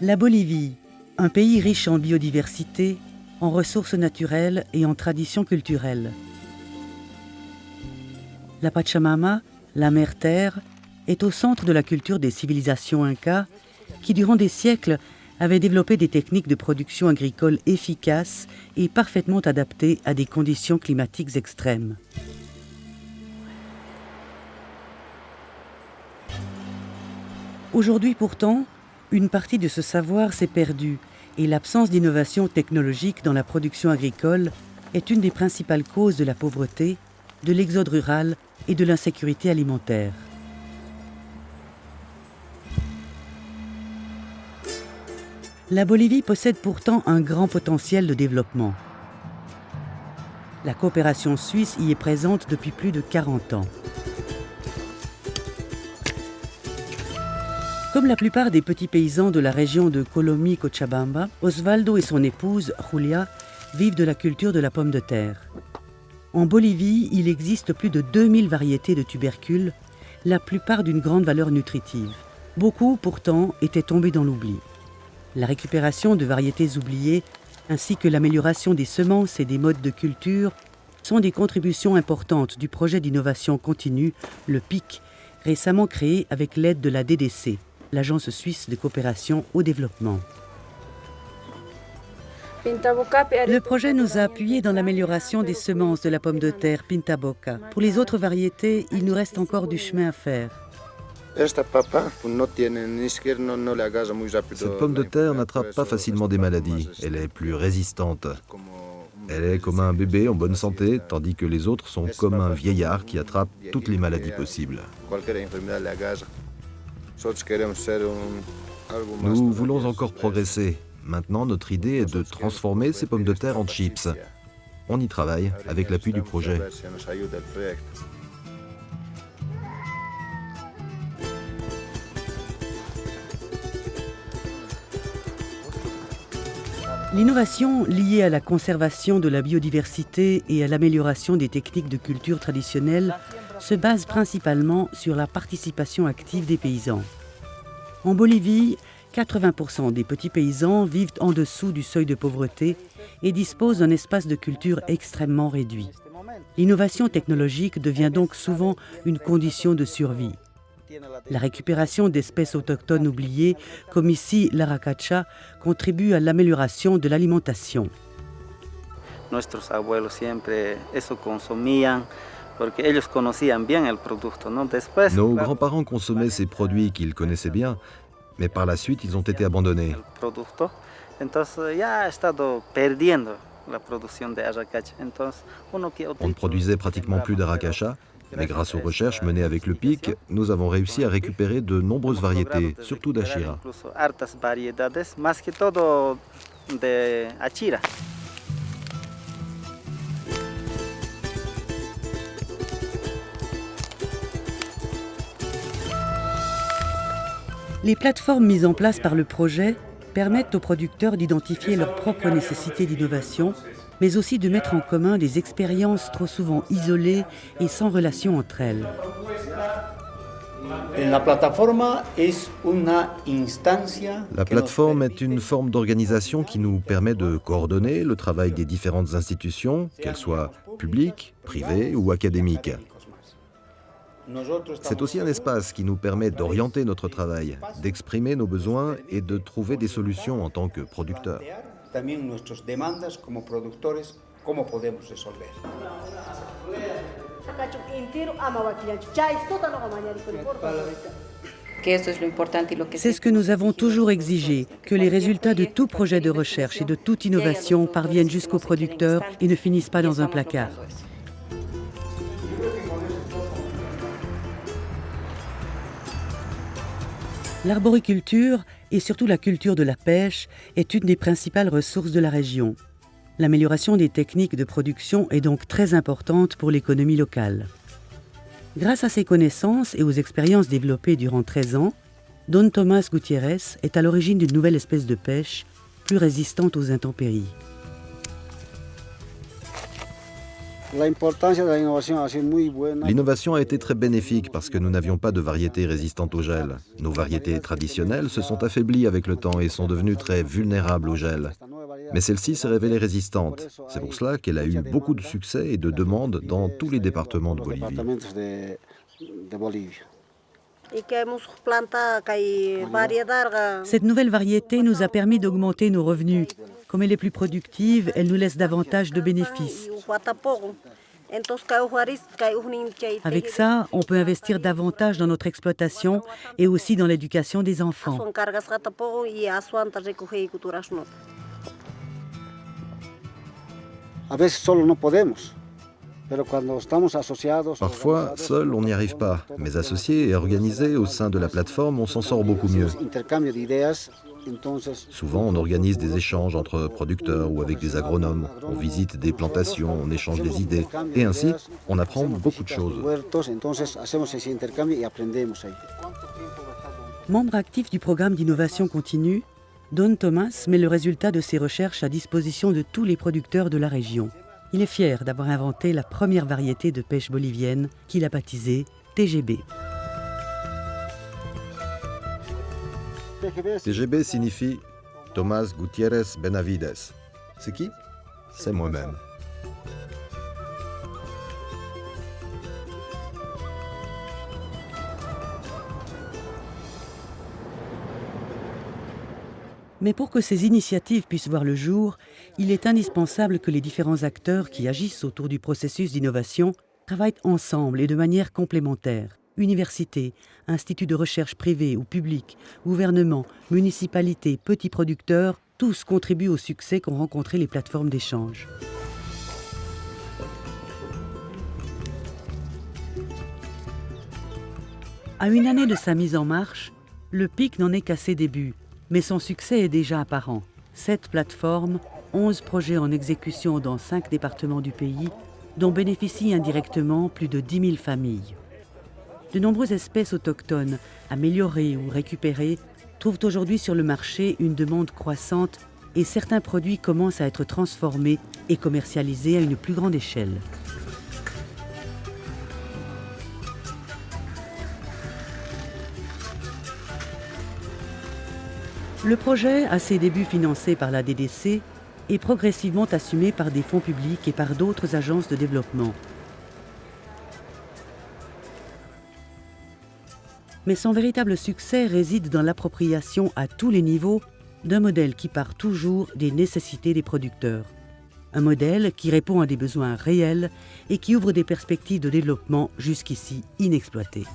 La Bolivie, un pays riche en biodiversité, en ressources naturelles et en traditions culturelles. La Pachamama, la Mère-Terre, est au centre de la culture des civilisations incas qui, durant des siècles, avaient développé des techniques de production agricole efficaces et parfaitement adaptées à des conditions climatiques extrêmes. Aujourd'hui pourtant, une partie de ce savoir s'est perdue et l'absence d'innovation technologique dans la production agricole est une des principales causes de la pauvreté, de l'exode rural et de l'insécurité alimentaire. La Bolivie possède pourtant un grand potentiel de développement. La coopération suisse y est présente depuis plus de 40 ans. Comme la plupart des petits paysans de la région de Colomi-Cochabamba, Osvaldo et son épouse, Julia, vivent de la culture de la pomme de terre. En Bolivie, il existe plus de 2000 variétés de tubercules, la plupart d'une grande valeur nutritive. Beaucoup, pourtant, étaient tombés dans l'oubli. La récupération de variétés oubliées, ainsi que l'amélioration des semences et des modes de culture, sont des contributions importantes du projet d'innovation continue, le PIC, récemment créé avec l'aide de la DDC, l'Agence suisse de coopération au développement. Le projet nous a appuyés dans l'amélioration des semences de la pomme de terre Pinta Boca. Pour les autres variétés, il nous reste encore du chemin à faire. Cette pomme de terre n'attrape pas facilement des maladies. Elle est plus résistante. Elle est comme un bébé en bonne santé, tandis que les autres sont comme un vieillard qui attrape toutes les maladies possibles. Nous voulons encore progresser. Maintenant, notre idée est de transformer ces pommes de terre en chips. On y travaille avec l'appui du projet. L'innovation liée à la conservation de la biodiversité et à l'amélioration des techniques de culture traditionnelles se base principalement sur la participation active des paysans. En Bolivie, 80% des petits paysans vivent en dessous du seuil de pauvreté et disposent d'un espace de culture extrêmement réduit. L'innovation technologique devient donc souvent une condition de survie. La récupération d'espèces autochtones oubliées, comme ici l'aracacha, contribue à l'amélioration de l'alimentation. Nos grands-parents consommaient ces produits qu'ils connaissaient bien, mais par la suite, ils ont été abandonnés. On ne produisait pratiquement plus d'aracacha, mais grâce aux recherches menées avec le PIC, nous avons réussi à récupérer de nombreuses variétés, surtout d'achira. Les plateformes mises en place par le projet permettent aux producteurs d'identifier leurs propres nécessités d'innovation, mais aussi de mettre en commun des expériences trop souvent isolées et sans relation entre elles. La plateforme est une forme d'organisation qui nous permet de coordonner le travail des différentes institutions, qu'elles soient publiques, privées ou académiques. C'est aussi un espace qui nous permet d'orienter notre travail, d'exprimer nos besoins et de trouver des solutions en tant que producteurs. C'est ce que nous avons toujours exigé, que les résultats de tout projet de recherche et de toute innovation parviennent jusqu'aux producteurs et ne finissent pas dans un placard. L'arboriculture, et surtout la culture de la pêche, est une des principales ressources de la région. L'amélioration des techniques de production est donc très importante pour l'économie locale. Grâce à ses connaissances et aux expériences développées durant 13 ans, Don Tomás Gutiérrez est à l'origine d'une nouvelle espèce de pêche, plus résistante aux intempéries. L'innovation a été très bénéfique parce que nous n'avions pas de variétés résistantes au gel. Nos variétés traditionnelles se sont affaiblies avec le temps et sont devenues très vulnérables au gel. Mais celle-ci s'est révélée résistante. C'est pour cela qu'elle a eu beaucoup de succès et de demandes dans tous les départements de Bolivie. Cette nouvelle variété nous a permis d'augmenter nos revenus. Comme elle est plus productive, elle nous laisse davantage de bénéfices. Avec ça, on peut investir davantage dans notre exploitation et aussi dans l'éducation des enfants. Parfois, seul, on n'y arrive pas, mais associés et organisés au sein de la plateforme, on s'en sort beaucoup mieux. Souvent, on organise des échanges entre producteurs ou avec des agronomes. On visite des plantations, on échange des idées. Et ainsi, on apprend beaucoup de choses. Membre actif du programme d'innovation continue, Don Thomas met le résultat de ses recherches à disposition de tous les producteurs de la région. Il est fier d'avoir inventé la première variété de pêche bolivienne qu'il a baptisée TGB. TGB signifie Tomás Gutiérrez Benavides. C'est qui? C'est moi-même. Mais pour que ces initiatives puissent voir le jour, il est indispensable que les différents acteurs qui agissent autour du processus d'innovation travaillent ensemble et de manière complémentaire. Universités, instituts de recherche privés ou publics, gouvernements, municipalités, petits producteurs, tous contribuent au succès qu'ont rencontré les plateformes d'échange. À une année de sa mise en marche, le PIC n'en est qu'à ses débuts, mais son succès est déjà apparent. 7 plateformes, 11 projets en exécution dans 5 départements du pays, dont bénéficient indirectement plus de 10 000 familles. De nombreuses espèces autochtones, améliorées ou récupérées, trouvent aujourd'hui sur le marché une demande croissante et certains produits commencent à être transformés et commercialisés à une plus grande échelle. Le projet, à ses débuts financé par la DDC, est progressivement assumé par des fonds publics et par d'autres agences de développement. Mais son véritable succès réside dans l'appropriation à tous les niveaux d'un modèle qui part toujours des nécessités des producteurs. Un modèle qui répond à des besoins réels et qui ouvre des perspectives de développement jusqu'ici inexploitées.